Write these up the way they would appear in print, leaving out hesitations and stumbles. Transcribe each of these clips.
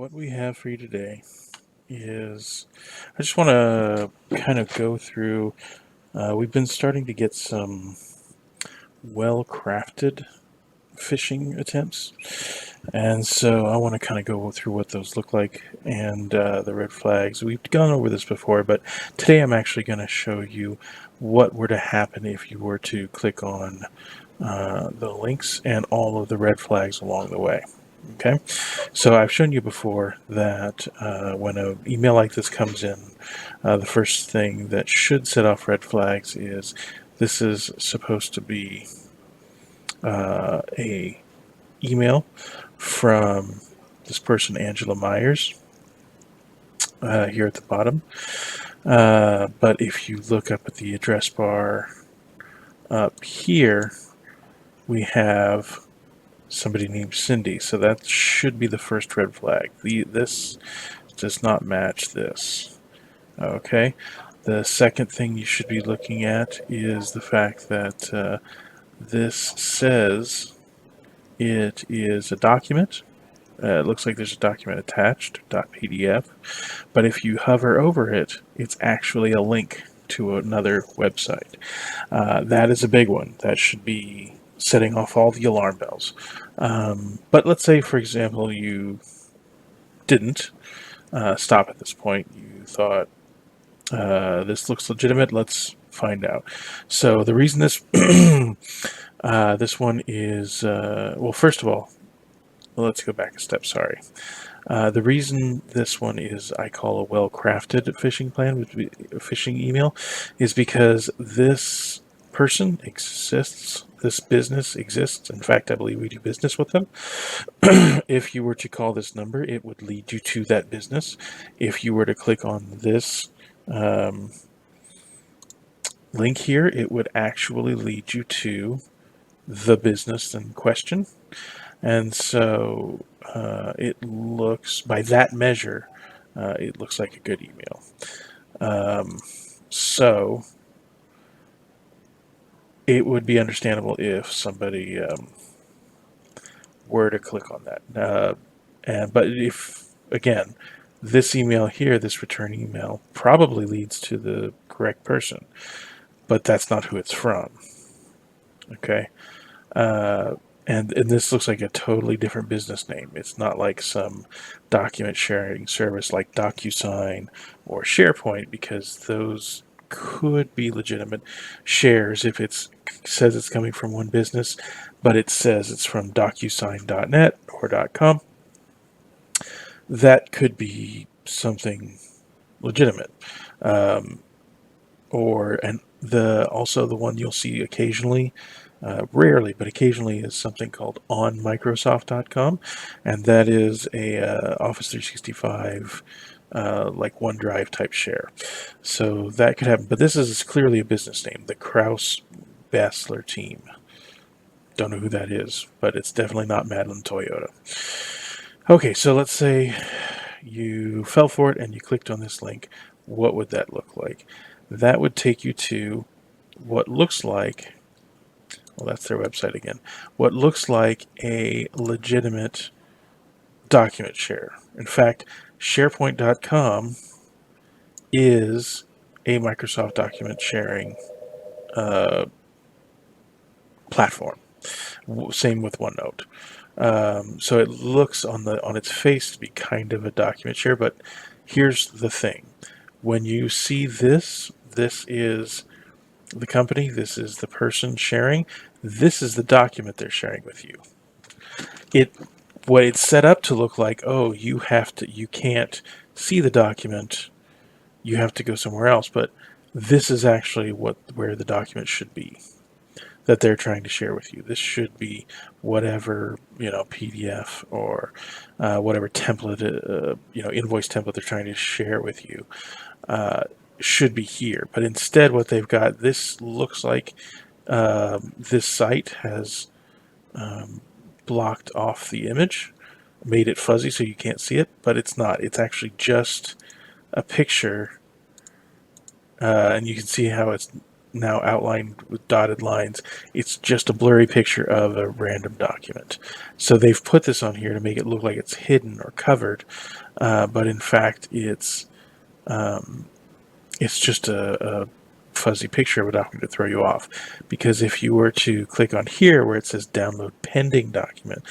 what we have for you today is I just want to kind of go through. We've been starting to get some well crafted phishing attempts, and so I want to kind of go through what those look like and the red flags. We've gone over this before, but today I'm actually going to show you what were to happen if you were to click on the links and all of the red flags along the way. Okay, so I've shown you before that when an email like this comes in, the first thing that should set off red flags is this is supposed to be a email from this person, Angela Myers, here at the bottom. But if you look up at the address bar up here, we have somebody named Cindy. So that should be the first red flag. This does not match this. Okay. The second thing you should be looking at is the fact that this says it is a document. It looks like there's a document attached, .pdf, but if you hover over it, it's actually a link to another website. That is a big one. That should be setting off all the alarm bells. But let's say, for example, you didn't stop at this point. You thought, this looks legitimate. Let's find out. So the reason this this one is well, first of all, let's go back a step. Sorry. The reason this one is I call a well-crafted phishing plan, would be a phishing email, is because this person exists. This business exists. In fact, I believe we do business with them. If you were to call this number, it would lead you to that business. If you were to click on this um, link here, it would actually lead you to the business in question. And so it looks, by that measure, it looks like a good email. So it would be understandable if somebody were to click on that. But if, again, this email here, this return email, probably leads to the correct person, but that's not who it's from. Okay. And this looks like a totally different business name. It's not like some document sharing service like DocuSign or SharePoint, because those could be legitimate shares if it says it's coming from one business, but it says it's from DocuSign.net or .com. That could be something legitimate. Also the one you'll see occasionally, rarely, but occasionally, is something called onmicrosoft.com, and that is a Office 365 like OneDrive type share. So that could happen, but this is clearly a business name, the Kraus Bassler team. Don't know who that is, but it's definitely not Madeline Toyota. Okay, so let's say you fell for it and you clicked on this link. What would that look like? That would take you to what looks like, well, that's their website again, what looks like a legitimate document share. In fact, SharePoint.com is a Microsoft document sharing uh, platform. Same with OneNote. So it looks on its face to be kind of a document share, but here's the thing: when you see this, this is the company, this is the person sharing, this is the document they're sharing with you. What it's set up to look like, oh, you can't see the document, you have to go somewhere else, but this is actually where the document should be that they're trying to share with you. This should be whatever, PDF or whatever template, invoice template they're trying to share with you. Should be here, but instead what they've got, this looks like this site has blocked off the image, made it fuzzy so you can't see it, but it's not. It's actually just a picture, and you can see how it's now outlined with dotted lines. It's just a blurry picture of a random document. So they've put this on here to make it look like it's hidden or covered, but in fact um, it's just a fuzzy picture of a document to throw you off. Because if you were to click on here where it says download pending document,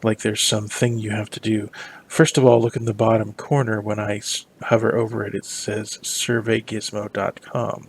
like there's something you have to do. First of all, look in the bottom corner. When I hover over it, it says surveygizmo.com.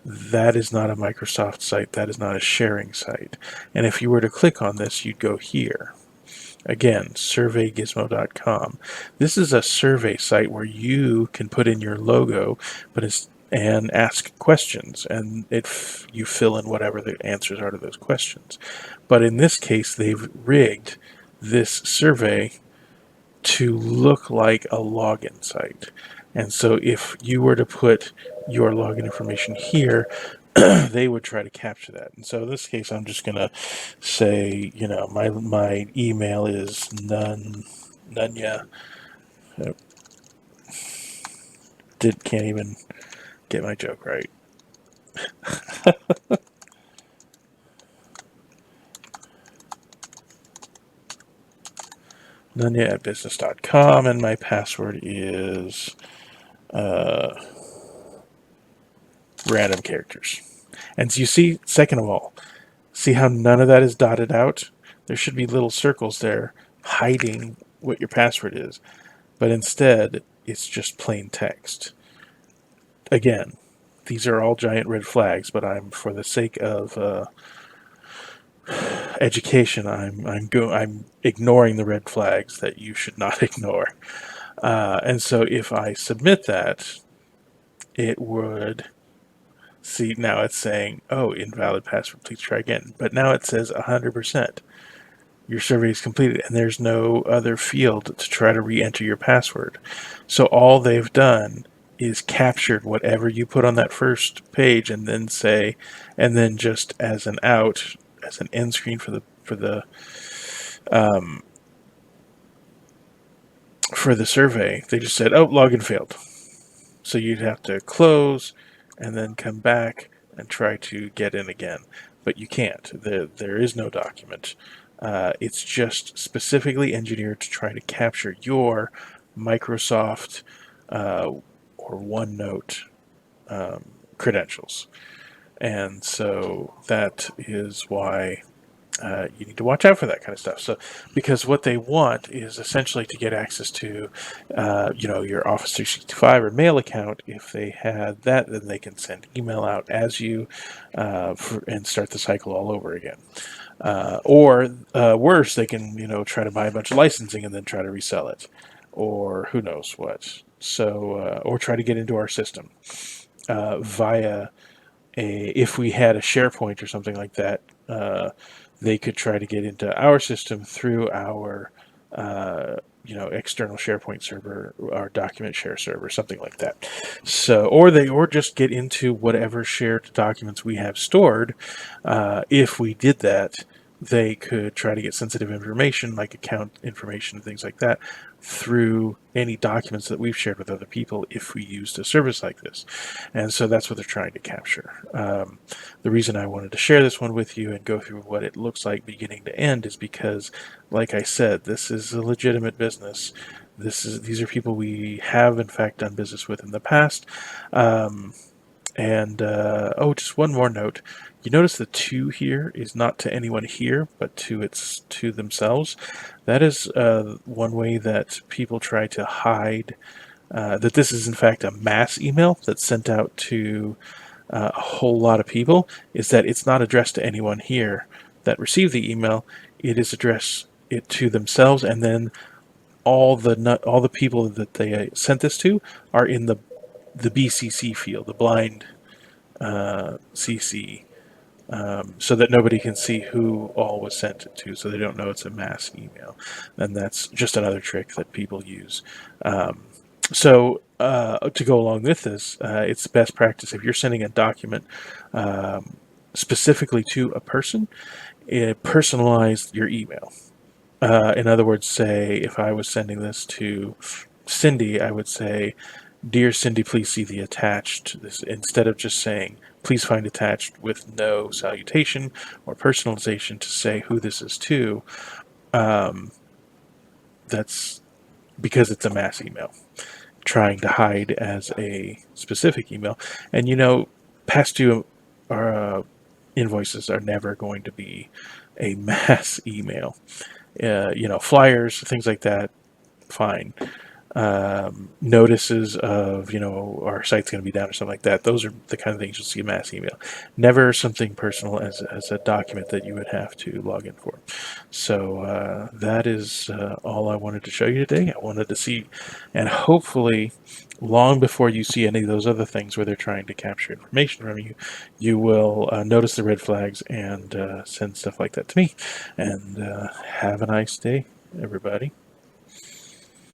That is not a Microsoft site. That is not a sharing site. And if you were to click on this, you'd go here. Again, surveygizmo.com. This is a survey site where you can put in your logo, and ask questions, and you fill in whatever the answers are to those questions. But in this case, they've rigged this survey to look like a login site. And so if you were to put your login information here, they would try to capture that. And so in this case, I'm just going to say, my email is Nunya. Can't even get my joke right. Nunya at business.com, and my password is random characters. And so you see, second of all, see how none of that is dotted out? There should be little circles there hiding what your password is, but instead it's just plain text. Again, these are all giant red flags, but for the sake of education, I'm ignoring the red flags that you should not ignore. And so if I submit that, it would see, now it's saying, oh, invalid password, please try again. But now it says 100%. Your survey is completed, and there's no other field to try to re-enter your password. So all they've done is captured whatever you put on that first page, and then just as an end screen for the survey, they just said, "Oh, login failed." So you'd have to close and then come back and try to get in again. But you can't. There is no document. It's just specifically engineered to try to capture your Microsoft or OneNote credentials. And so that is why you need to watch out for that kind of stuff. So, because what they want is essentially to get access to, your Office 365 or mail account. If they had that, then they can send email out as you, and start the cycle all over again. Or worse, they can try to buy a bunch of licensing and then try to resell it, or who knows what. So, or try to get into our system via if we had a SharePoint or something like that, they could try to get into our system through our external SharePoint server, our document share server, something like that. So, or just get into whatever shared documents we have stored. If we did that, they could try to get sensitive information like account information and things like that through any documents that we've shared with other people if we used a service like this. And so that's what they're trying to capture. The reason I wanted to share this one with you and go through what it looks like beginning to end is because, like I said, this is a legitimate business. These are people we have in fact done business with in the past. Just one more note. You notice the "to" here is not to anyone here, but to themselves. That is one way that people try to hide that this is in fact a mass email that's sent out to a whole lot of people. Is that it's not addressed to anyone here that received the email. It is addressed to themselves, and then all the people that they sent this to are in the BCC field, the blind CC, so that nobody can see who all was sent it to, so they don't know it's a mass email. And that's just another trick that people use. To go along with this, it's best practice if you're sending a document specifically to a person, personalize your email. In other words, say if I was sending this to Cindy, I would say, Dear Cindy, please see the attached. This, instead of just saying, please find attached with no salutation or personalization to say who this is to, um, that's because it's a mass email trying to hide as a specific email. And past due invoices are never going to be a mass email. Flyers, things like that, fine. Notices of our site's going to be down or something like that, those are the kind of things you'll see in mass email. Never something personal as a document that you would have to log in for. So that is all I wanted to show you today. I wanted to see, and hopefully long before you see any of those other things where they're trying to capture information from you, you will notice the red flags and send stuff like that to me. And have a nice day, everybody.